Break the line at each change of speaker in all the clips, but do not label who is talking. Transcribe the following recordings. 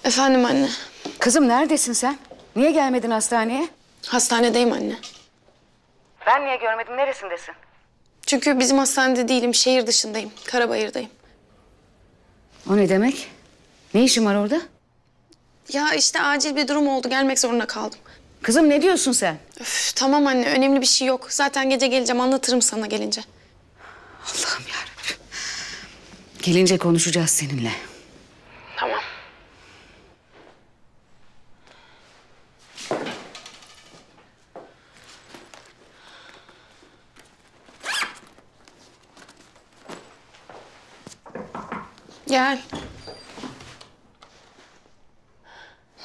Efendim anne.
Kızım neredesin sen? Niye gelmedin hastaneye?
Hastanedeyim anne.
Ben niye görmedim? Neresindesin?
Çünkü bizim hastanede değilim, şehir dışındayım. Karabayır'dayım.
O ne demek? Ne işin var orada?
Ya işte acil bir durum oldu, gelmek zorunda kaldım.
Kızım ne diyorsun sen?
Öf, tamam anne, önemli bir şey yok. Zaten gece geleceğim, anlatırım sana gelince.
Allah'ım yarabbim. Gelince konuşacağız seninle.
Tamam. Gel.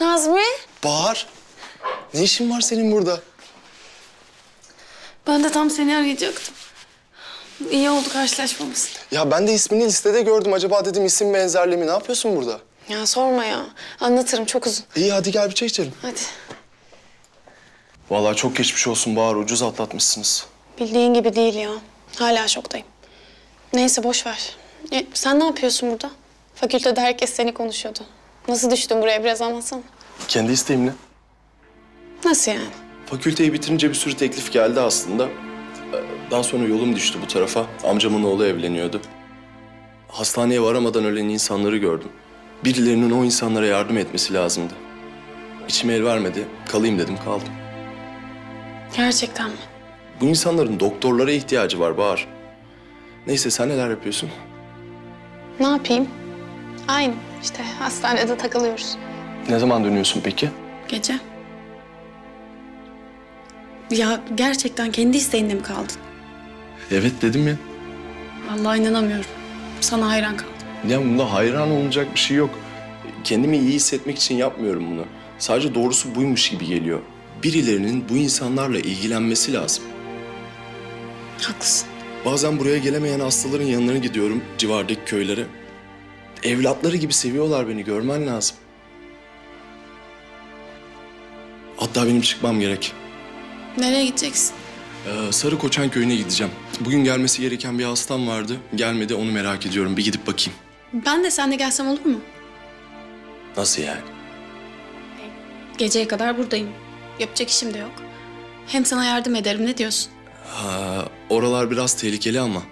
Nazmi?
Bahar, ne işin var senin burada?
Ben de tam seni arayacaktım. İyi oldu karşılaşmamız.
Ya ben de ismini listede gördüm. Acaba dedim isim benzerliği mi? Ne yapıyorsun burada?
Ya sorma ya. Anlatırım, çok uzun.
İyi hadi gel bir çay içelim.
Hadi.
Vallahi çok geçmiş olsun Bahar. Ucuz atlatmışsınız.
Bildiğin gibi değil ya. Hala şoktayım. Neyse boş ver. Sen ne yapıyorsun burada? Fakültede herkes seni konuşuyordu. Nasıl düştün buraya, biraz anlatsana.
Kendi isteğimle.
Nasıl yani?
Fakülteyi bitirince bir sürü teklif geldi aslında. Daha sonra yolum düştü bu tarafa. Amcamın oğlu evleniyordu. Hastaneye varamadan ölen insanları gördüm. Birilerinin o insanlara yardım etmesi lazımdı. İçime el vermedi. Kalayım dedim, kaldım.
Gerçekten mi?
Bu insanların doktorlara ihtiyacı var Bahar. Neyse sen neler yapıyorsun?
Ne yapayım? Aynı. İşte hastanede takılıyoruz.
Ne zaman dönüyorsun peki?
Gece. Ya gerçekten kendi isteğinde mi kaldın?
Evet dedim ya.
Vallahi inanamıyorum. Sana hayran kaldım.
Ya bunda hayran olunacak bir şey yok. Kendimi iyi hissetmek için yapmıyorum bunu. Sadece doğrusu buymuş gibi geliyor. Birilerinin bu insanlarla ilgilenmesi lazım.
Haklısın.
Bazen buraya gelemeyen hastaların yanlarına gidiyorum, civardaki köylere. Evlatları gibi seviyorlar beni, görmen lazım. Hatta benim çıkmam gerek.
Nereye gideceksin?
Sarı Koçan köyüne gideceğim. Bugün gelmesi gereken bir hastam vardı. Gelmedi, onu merak ediyorum. Bir gidip bakayım.
Ben de seninle gelsem olur mu?
Nasıl yani?
Geceye kadar buradayım. Yapacak işim de yok. Hem sana yardım ederim, ne diyorsun?
Oralar biraz tehlikeli ama.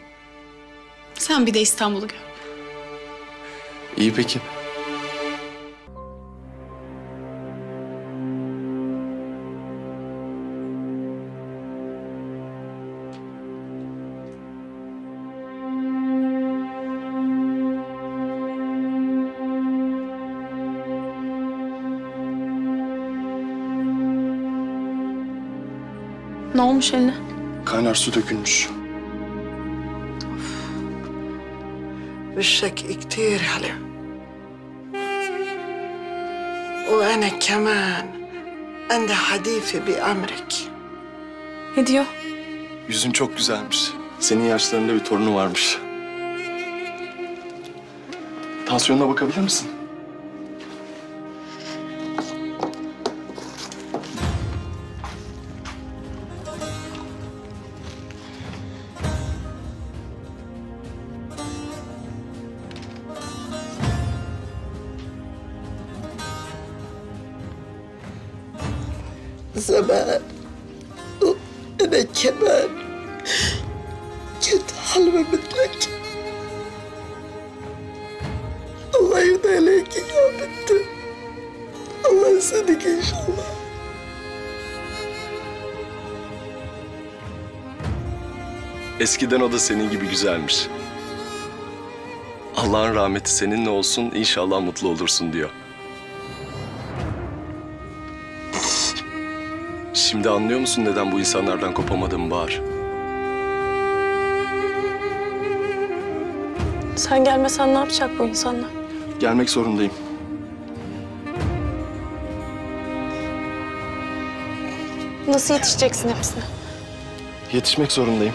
Sen bir de İstanbul'u gör.
İyi peki.
Ne olmuş eline?
Kaynar su dökülmüş.
وشك كتير حلو وأنا كمان عندي حديثة بأمرك.
Ne diyor?
Yüzün çok güzelmiş. Senin yaşlarında bir torunu varmış. Tansiyonuna bakabilir misin?
زمان وأنا كمان كنت حلوة مثلك. الله يرضى عليكي يا بنتي. الله يسعدك إن شاء الله.
Eskiden o da senin gibi güzelmiş. Allah'ın rahmeti seninle olsun, inşallah mutlu olursun diyor. Şimdi anlıyor musun neden bu insanlardan kopamadım Bahar?
Sen gelmesen ne yapacak bu insanlar?
Gelmek zorundayım.
Nasıl yetişeceksin hepsine?
Yetişmek zorundayım.